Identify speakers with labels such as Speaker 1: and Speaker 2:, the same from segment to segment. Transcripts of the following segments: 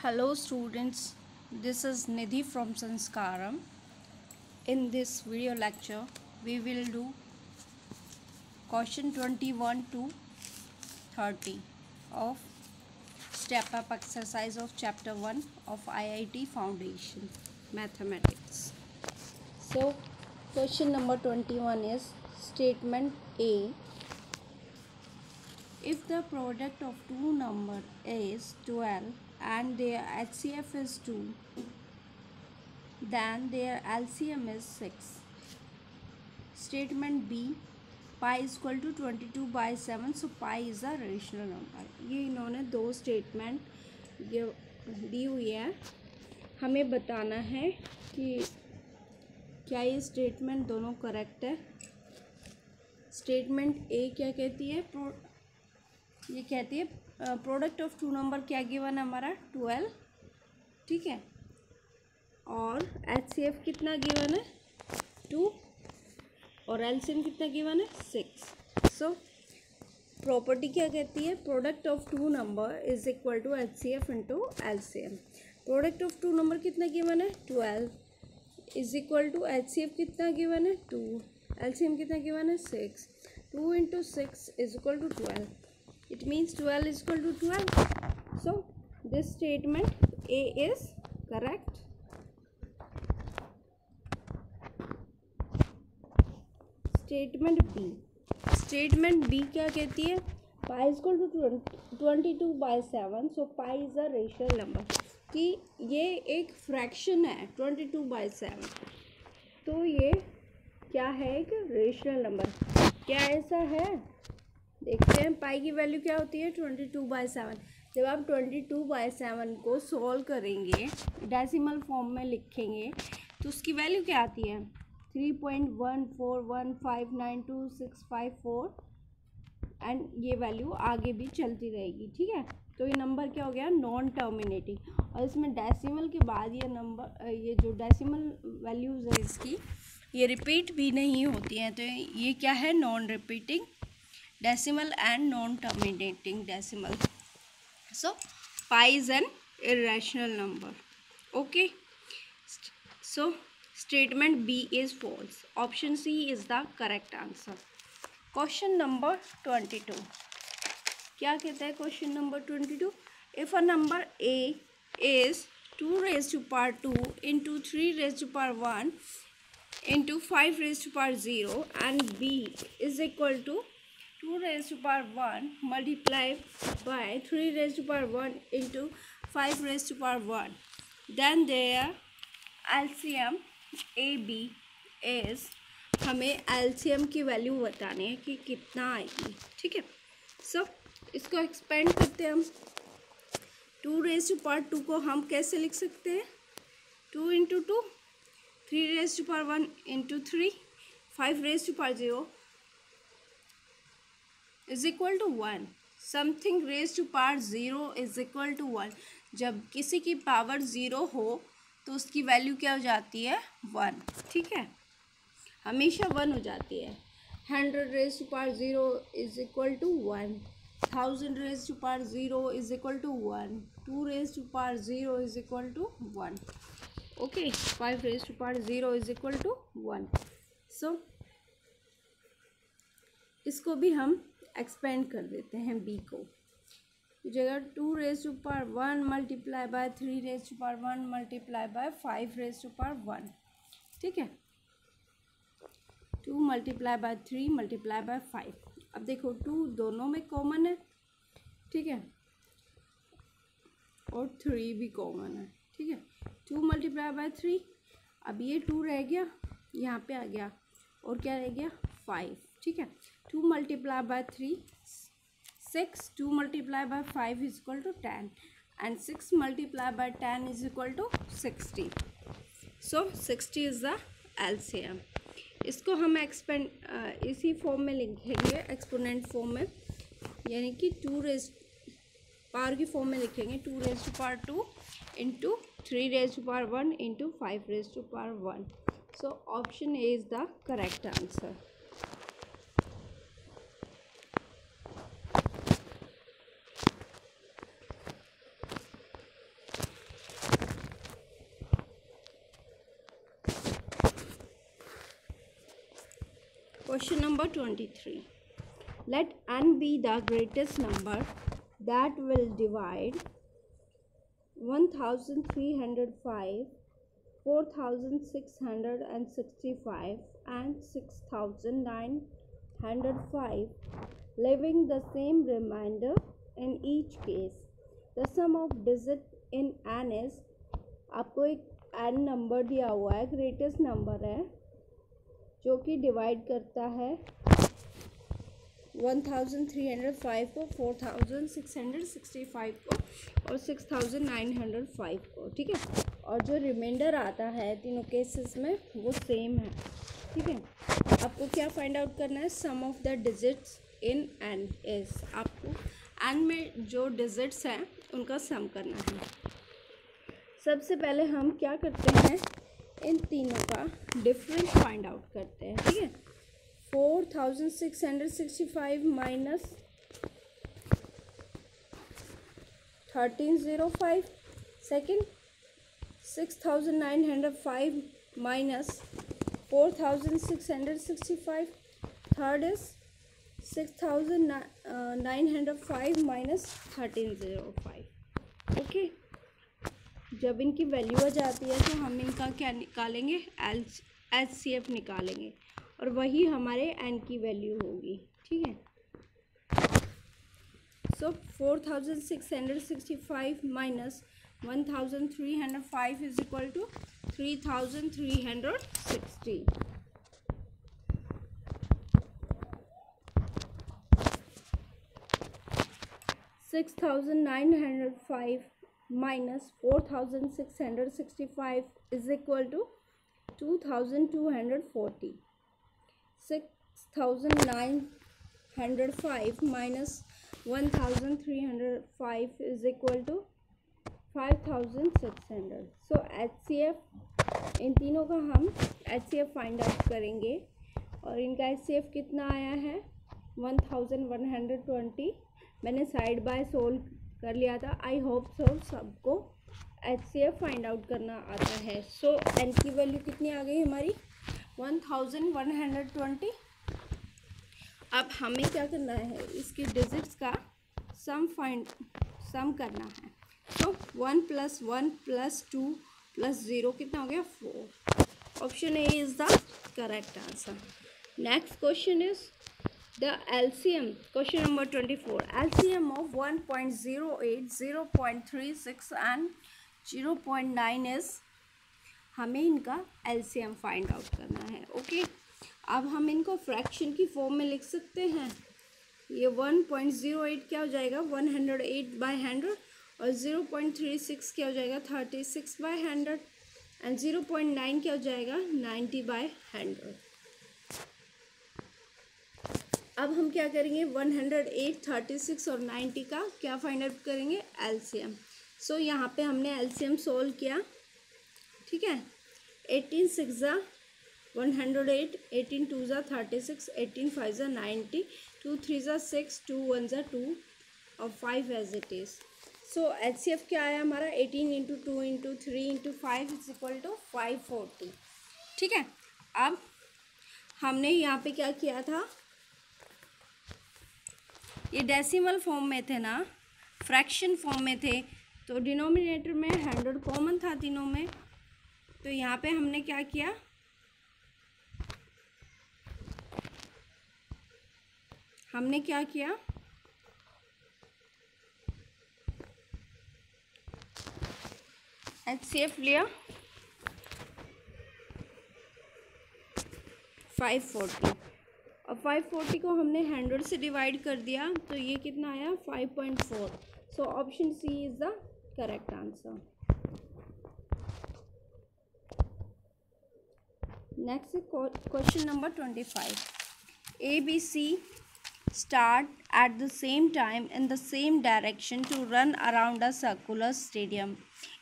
Speaker 1: Hello students, this is Nidhi from Sanskaram. In this video lecture, we will do question 21 to 30 of step up exercise of chapter 1 of IIT Foundation Mathematics. So, question number 21 is statement A. If the product of two numbers is 12 and their HCF is 2, then their LCM is 6. Statement B, pi is equal to 22 by 7, so pi is a rational number. ये इन्होंने दो statement दी हुई है, हमें बताना है कि क्या ये स्टेटमेंट दोनों करेक्ट है. स्टेटमेंट ए क्या कहती है, ये कहती है प्रोडक्ट ऑफ टू नंबर क्या गिवन है हमारा 12, ठीक है, और HCF कितना गिवन है 2 और LCM कितना गिवन है 6. सो प्रॉपर्टी क्या कहती है, product of two number is equal to HCF into LCM. Product of two number कितना गिवन है 12 इज इक्वल टू HCF कितना गिवन है 2, LCM कितना गिवन है 6. 2 into 6 is equal to 12. It means 12 is equal to 12. So this statement A is correct. Statement B. Statement B क्या कहती है, pi is equal to 22 by 7. So pi is a rational number. कि ये एक fraction है 22 by 7. तो ये क्या है, एक रेशनल नंबर. क्या ऐसा है, देखते हैं. पाई की वैल्यू क्या होती है 22 by 7. जब आप 22 by 7 को सॉल्व करेंगे, डेसिमल फॉर्म में लिखेंगे, तो उसकी वैल्यू क्या आती है 3.14159264 एंड ये वैल्यू आगे भी चलती रहेगी, ठीक है. तो ये नंबर क्या हो गया, नॉन टर्मिनेटिंग. और इसमें डेसिमल के बाद ये नंबर, ये जो डेसिमल वैल्यूज़ है इसकी, ये रिपीट भी नहीं होती हैं. तो ये क्या है, non repeating decimal and non-terminating decimal. So pi is an irrational number. Okay, so statement B is false. Option C is the correct answer. Question number 22. क्या कहता है question number 22? If a number A is 2 raised to power 2 into 3 raised to power 1 into 5 raised to power 0 and B is equal to 2 raised to power 1 multiplied by 3 raised to power 1 into 5 raised to power 1, then their LCM AB is, हमें LCM की value बतानी है कि कितना आएगी, ठीक है. सो इसको एक्सपेंड करते हैं हम. 2 raised to power 2 को हम कैसे लिख सकते हैं, 2 into 2, 3 raised to power 1 into 3, 5 raised to power 0 is equal to 1. Something raised to power 0 is equal to 1. जब किसी की पावर 0 हो तो उसकी वैल्यू क्या हो जाती है 1, ठीक है, हमेशा 1 हो जाती है. 100 raised to power 0 is equal to 1. 1000 raised to power 0 is equal to 1. 2 raised to power 0 is equal to 1. Okay, 5 raised to power 0 is equal to 1. So इसको भी हम एक्सपेंड कर देते हैं बी को. जगह 2 raise to power 1 multiply by 3 raise to power 1 multiply by 5 raise to power 1, ठीक है. 2 मल्टीप्लाई बाय 3 मल्टीप्लाई बाय 5. अब देखो 2 दोनों में कॉमन है, ठीक है, और 3 भी कॉमन है, ठीक है. 2 मल्टीप्लाई बाय 3, अब ये 2 रह गया, यहाँ पे आ गया, और क्या रह गया 5, ठीक है. 2 multiplied by 3 6, 2 multiplied by 5 is equal to 10 and 6 multiplied by 10 is equal to 60. So 60 is the LCM. इसको हम एक्सपेंड इसी फॉर्म में लिखेंगे, एक्सपोनेंट फॉर्म में, यानी कि 2 रेज पावर की फॉर्म में लिखेंगे. 2 raise to power 2 into 3 raise to power 1 into 5 raise to power 1. So option A is the correct answer. Question number 23. Let n be the greatest number that will divide 1305, 4665 and 6905, leaving the same remainder in each case. The sum of digit in n is, आपको एक n number दिया हुआ है, greatest number है जो कि divide करता है 1305 को, 4665 को और 6905 को, ठीक है। और जो रिमाइंडर आता है तीनों केसेस में वो सेम है, ठीक है। आपको क्या फाइंड आउट करना है? Sum of the digits in N is, आपको एन में जो डिजिट्स हैं उनका सम करना है। सबसे पहले हम क्या करते हैं, इन तीनों का डिफरेंस फाइंड आउट करते हैं, ठीक है। 4665 minus 1305, second 6905 minus 4665, third is 6905 minus 1305, okay. जब इनकी वैल्यू आ जाती है तो हम इनका क्या निकालेंगे? HCF निकालेंगे और वही हमारे n की वैल्यू होगी, ठीक है। So 4665 minus 1305 is equal to 3360। 6905 minus 4665 is equal to 2240. 6905 minus 1305 is equal to 5600. So HCF, इन तीनों का हम HCF फाइंड आउट करेंगे और इनका HCF कितना आया है? 1120। मैंने साइड बाय सोल्व कर लिया था। आई होप सो सबको HCF फाइंड आउट करना आता है। सो n की वैल्यू कितनी आ गई हमारी? 1120। अब हमें क्या करना है? इसकी डिजिट्स का सम करना है। तो 1 + 1 + 2 + 0 कितना हो गया? 4। Option A is the correct answer. Next question is the LCM, question number 24. LCM of 1.08, 0.36 and 0.9 is, हमें इनका LCM फाइंड आउट करना है, ओके। अब हम इनको फ्रैक्शन की फॉर्म में लिख सकते हैं। ये 1.08 क्या हो जाएगा? 108/100 और 0.36 क्या हो जाएगा? 36/100 एंड 0.9 क्या हो जाएगा? 90/100। अब हम क्या करेंगे? 108, 36 और 90 का क्या फाइंड आउट करेंगे? LCM। सो यहाँ पे हमने LCM सोल्व किया, ठीक है। 18 × 6 = 108, 18 × 2 = 36, 18 × 5 = 90, 2 × 3 = 6, 2 × 1 = 2 और 5 as it is. So HCF क्या आया हमारा? 18 × 2 × 3 × 5 = 540, ठीक है। अब हमने यहाँ पे क्या किया था? ये डेसिमल फॉर्म में थे ना, फ्रैक्शन फॉर्म में थे, तो डिनोमिनेटर में 100 कॉमन था तीनों में। तो यहाँ पे हमने क्या किया? HCF लिया 540 और 540 को हमने 100 से डिवाइड कर दिया, तो ये कितना आया? 5.4। So option C is the correct answer. Next question number 25. ABC start at the same time in the same direction to run around a circular stadium.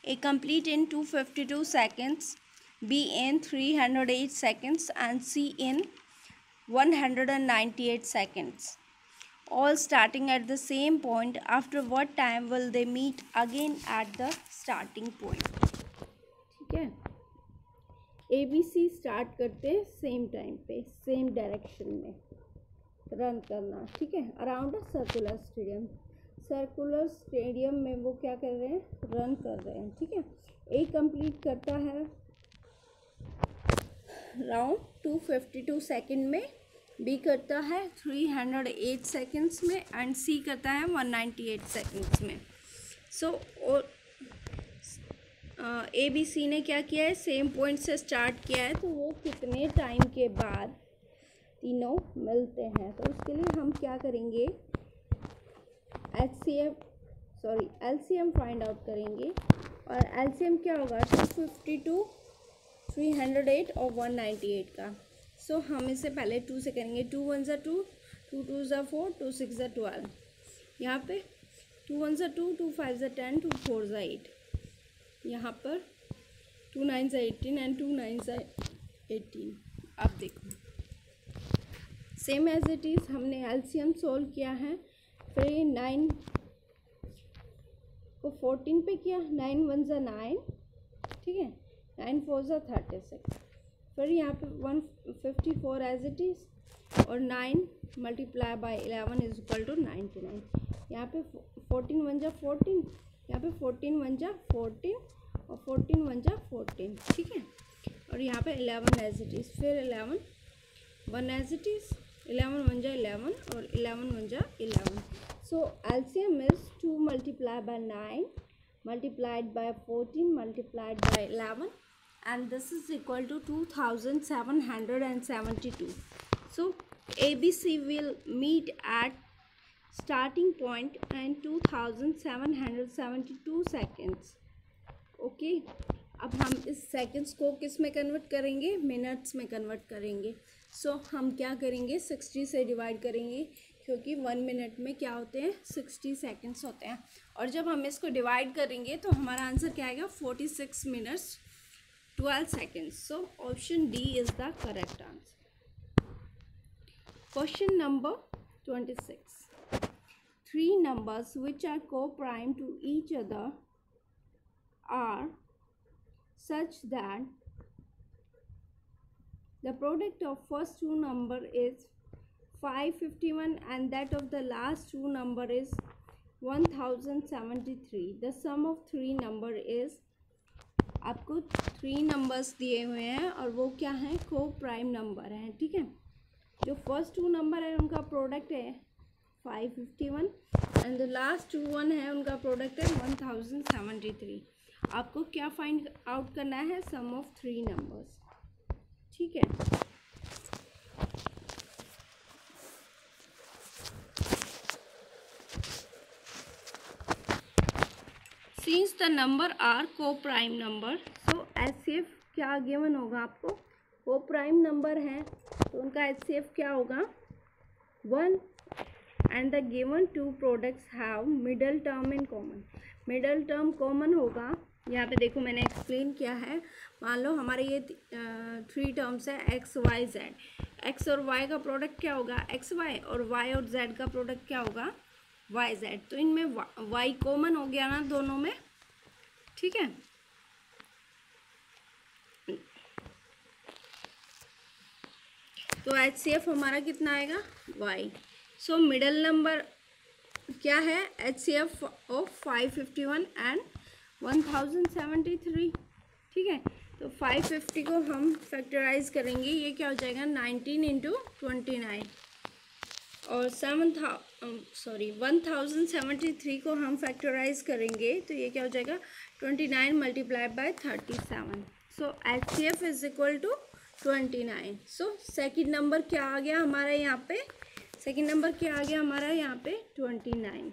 Speaker 1: A complete in 252 seconds, B in 308 seconds and C in 198 seconds. All starting at the same point. After what time will they meet again at the starting point? ठीक है, ABC start करते हैं same time पे, same direction में run करना, ठीक है, around a circular stadium. Circular stadium में वो क्या कर रहे हैं, रन कर रहे हैं, ठीक है। ए कंप्लीट करता है राउंड 252 सेकंड में, बी करता है 308 सेकंड्स में एंड सी करता है 198 सेकंड्स में। सो ए बी सी ने क्या किया है, सेम पॉइंट से स्टार्ट किया है, तो वो कितने टाइम के बाद तीनों मिलते हैं। तो उसके लिए हम क्या करेंगे, एलसीएम फाइंड आउट करेंगे। और एलसीएम क्या होगा, 252, 308 और 198 का। सो हम इसे पहले 2 से करेंगे। 2 1 ज़ा 2, 2 2 ज़ा 4, 2 6 ज़ा 12। यहाँ पे 2 1 ज़ा 2, 2 5 ज़ा 10, 2 4 ज़ा 8। यहाँ पर 2 9 ज़ा 18 एंड 2 9 ज़ा 18। अब देखो सेम एज इट इज़ हमने एलसीएम सोल्व किया है। फिर ये 9 को 14 पे किया, 9 1 ज़ा 9, ठीक है, 9 4 ज़ा 36। फिर यहाँ पे 154 एज इट इज़ और 9 multiply by 11 is equal to 99। यहाँ पे 14 1 ज़ा 14, यहाँ पे 14 1 ज़ा 14 और 14 1 ज़ा 14, ठीक है। और यहाँ पे 11 एज इट इज़, फिर 11 1 एज इट इज़, 11 1 ज़ा 11 और 11 1 ज़ा 11। So LCM is 2 multiply by 9 multiplied by 14 multiplied by 11 and this is equal to 2772. So ABC will meet at starting point and 2772 seconds. Okay, अब हम इस सेकंड्स को किस में कन्वर्ट करेंगे, मिनट्स में कन्वर्ट करेंगे। सो हम क्या करेंगे, 60 से डिवाइड करेंगे, क्योंकि 1 मिनट में क्या होते हैं, 60 सेकंड्स होते हैं। और जब हम इसको डिवाइड करेंगे तो हमारा आंसर क्या आएगा, 46 minutes 12 seconds. So option D is the correct answer. Question number 26। 3 numbers which are co-prime to each other are such that the product of first two number is 551 and that of the last two number is 1073. The sum of 3 number is, आपको 3 numbers दिए हुए हैं और वो क्या हैं, को prime number हैं, ठीक है। जो फर्स्ट 2 नंबर है उनका प्रोडक्ट है 551 एंड द लास्ट 2 1 है उनका प्रोडक्ट है 1073। आपको क्या फाइंड आउट करना है, सम ऑफ 3 नंबर्स, ठीक है। सिंस द नंबर आर को प्राइम नंबर, सो एचसीएफ क्या गिवन होगा आपको, को प्राइम नंबर है तो उनका एचसीएफ क्या होगा, 1 and the given 2 products have middle term in common. Middle term common होगा, यहाँ पे देखो मैंने एक्सप्लेन किया है। मान लो हमारे ये 3 टर्म्स है एक्स वाई जेड, एक्स और वाई का प्रोडक्ट क्या होगा, एक्स वाई, और वाई और जेड का प्रोडक्ट क्या होगा, वाई जेड। तो इनमें वाई कॉमन हो गया ना दोनों में, ठीक है। तो एचसीएफ हमारा कितना आएगा, वाई। सो मिडल नंबर क्या है, एचसीएफ ऑफ 551 एंड 1073, ठीक है। तो 550 को हम फैक्टराइज करेंगे, ये क्या हो जाएगा 19 इंटू 29, और 1073 को हम फैक्टराइज करेंगे तो ये क्या हो जाएगा 29 multiply by 37। So HCF is equal to 29। So second number क्या आ गया हमारा यहाँ पे, सेकेंड नंबर क्या आ गया हमारा यहाँ पे 29,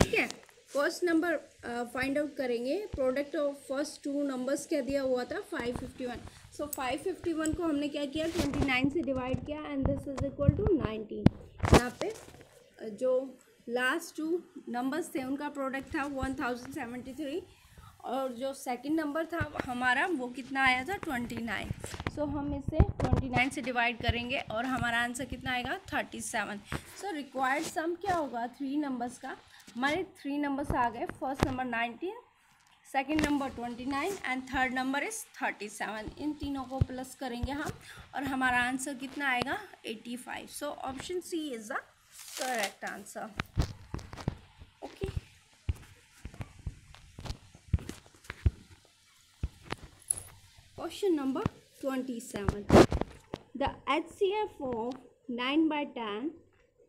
Speaker 1: ठीक है। फर्स्ट नंबर फाइंड आउट करेंगे, प्रोडक्ट ऑफ फर्स्ट 2 नंबर्स क्या दिया हुआ था 551। सो 551 को हमने क्या किया 29 से डिवाइड किया and this is equal to 19। यहाँ पे जो लास्ट 2 नंबर्स थे उनका प्रोडक्ट था 1073 और जो सेकंड नंबर था हमारा वो कितना आया था 29। सो हम इसे 29 से डिवाइड करेंगे और हमारा आंसर कितना आएगा 37। सो रिक्वायर्ड सम क्या होगा 3 नंबर्स का, हमारे 3 नंबर्स आ गए, first number 19, second number 29 and third number is 37। इन तीनों को प्लस करेंगे हम और हमारा आंसर कितना आएगा 85। So option C is the correct answer. Okay, question number 27। The HCF of 9/10,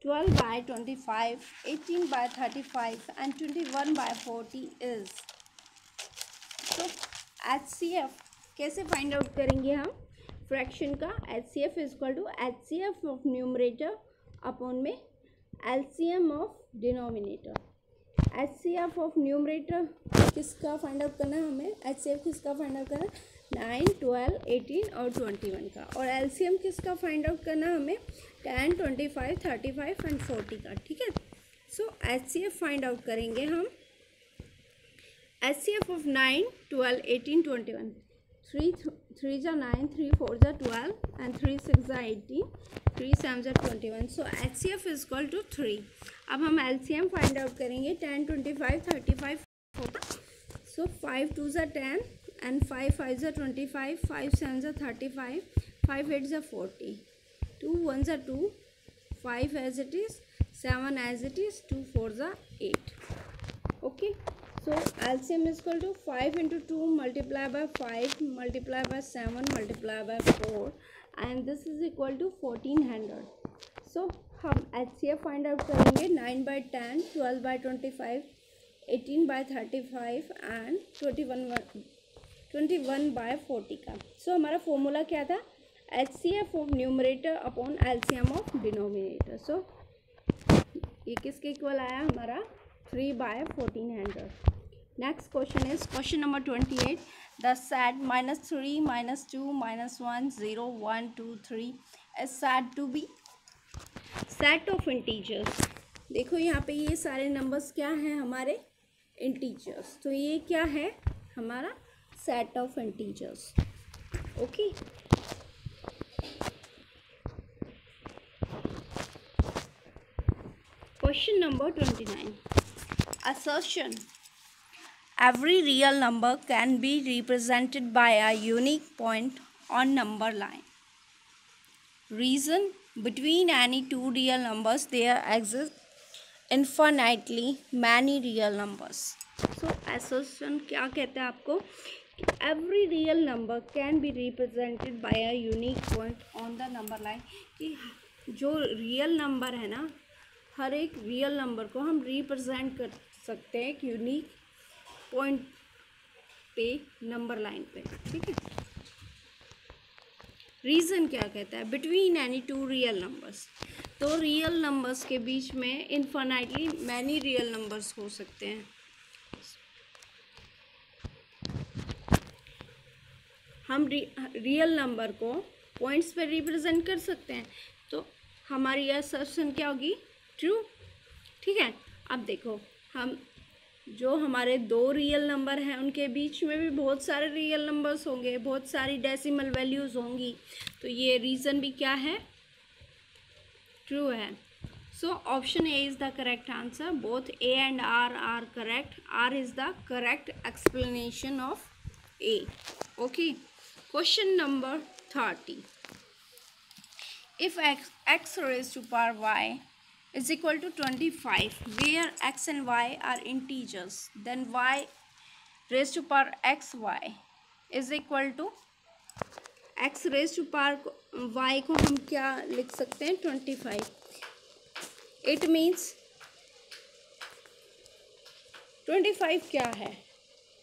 Speaker 1: 12/25, 18/35 and 21/40 is। तो HCF कैसे फाइंड आउट करेंगे हम फ्रैक्शन का? HCF is equal to HCF of numerator upon में LCM of denominator. HCF of numerator किसका find out करना है हमें? HCF किसका फाइंड आउट करना है? 9, 12, 18 और 21 का। और LCM किसका फाइंड आउट करना है हमें? 10, 25, 35 एंड 40 का। ठीक है, सो HCF फाइंड आउट करेंगे हम। HCF of 9, 12, 18, 21. 3 जा 9, 3 4 जा 12 and 3 6 जा 18, 3 7 जा 21. So HCF is equal to 3. अब हम LCM फाइंड आउट करेंगे। 10, 25, 35 होगा। So 5 2 जा 10 and 5 5 जा 25, 5 7 जा 35, 5 8 जा 40, 2 1 जा 2, 5 as it is, 7 as it is, 2 4 जा 8. Okay. So LCM is equal to 5 into 2 multiplied by 5 multiplied by 7 multiplied by 4 and this is equal to 1400. So हम HCF फाइंड आउट करेंगे 9/10, 12/25, 18/35 एंड 21/40 का। सो हमारा फॉर्मूला क्या था? HCF of numerator upon LCM of denominator. So ये किसके equal आया हमारा? 3/1400. Next question is question number 28. The set -3, -2, -1, 0, 1, 2, 3 is said to be set of integers. देखो यहाँ पे ये सारे नंबर्स क्या हैं हमारे? इंटीजर्स। तो ये क्या है हमारा? Set of integers. Okay, question number 29। Assertion: every real number can be represented by a unique point on number line. Reason: between any two real numbers there exist infinitely many real numbers. So assertion क्या कहता है आपको? Every real number can be represented by a unique point on the number line. कि जो real number है ना, हर एक real number को हम रिप्रेजेंट कर सकते हैं एक यूनिक पॉइंट पे, नंबर लाइन पे। ठीक है, रीज़न क्या कहता है? Between any two real numbers. तो रियल नंबर्स के बीच में इनफाइनाइटली मैनी रियल नंबर्स हो सकते हैं। हम रियल नंबर को पॉइंट्स पे रिप्रेजेंट कर सकते हैं। तो हमारी असर्शन क्या होगी? ट्रू। ठीक है, अब देखो हम जो हमारे दो रियल नंबर हैं उनके बीच में भी बहुत सारे रियल नंबर्स होंगे, बहुत सारी डेसिमल वैल्यूज़ होंगी। तो ये रीज़न भी क्या है? ट्रू है। So option A is the correct answer. Both A and R R correct. R is the correct explanation of A. Okay, question number 30। If x raised to power y is equal to 25, where x and y are integers, then y raised to power xy is equal to x raised to power y को हम क्या लिख सकते हैं? 25. It means 25 क्या है?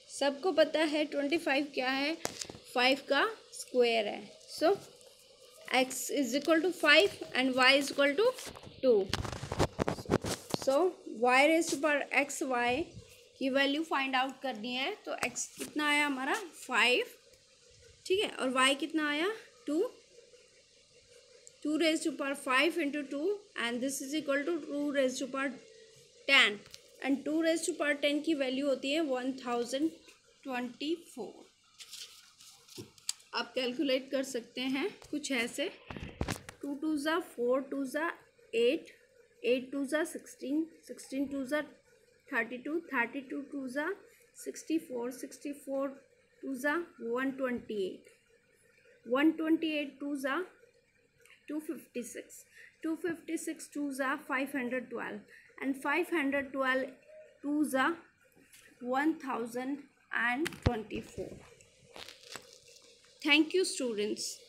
Speaker 1: सबको पता है 25 क्या है? 5 का स्क्वायर है। सो x is equal to 5 and y is equal to 2. So y raised to power x y की वैल्यू फाइंड आउट करनी है। तो x कितना आया हमारा? 5। ठीक है, और y कितना आया? 2। 2 raised to power 5 into 2 and this is equal to 2 raised to power 10 and 2 raised to power 10 की वैल्यू होती है 1024। आप कैलकुलेट कर सकते हैं कुछ ऐसे। 2 2 ज़ा 4, 2 ज़ा 8, 8 2 ज़ा 16, 16 2 ज़ा 32, 32 2 ज़ा 64, 64 2 ज़ा 128, 128 2 ज़ा 256, 256 2 ज़ा 512, and 512 2 ज़ा 1024. Thank you, students.